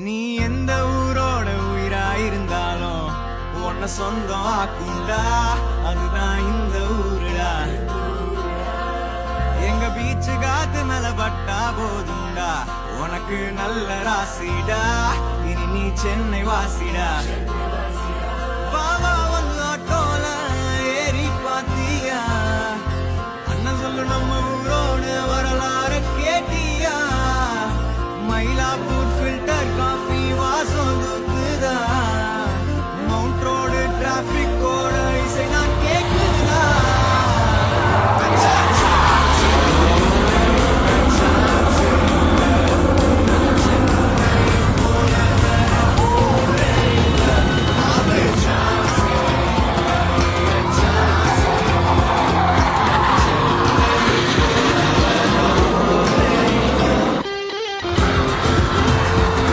நீ எந்த ஊரோட உயிராயிருந்தாலும் உன்னை சொந்தம் ஆக்குண்டா, அதுதான் இந்த ஊருடா. எங்க பீச்சு காத்து மேல பட்டா போதுண்டா, உனக்கு நல்ல ராசிடா, இனி நீ சென்னை வாசிடா.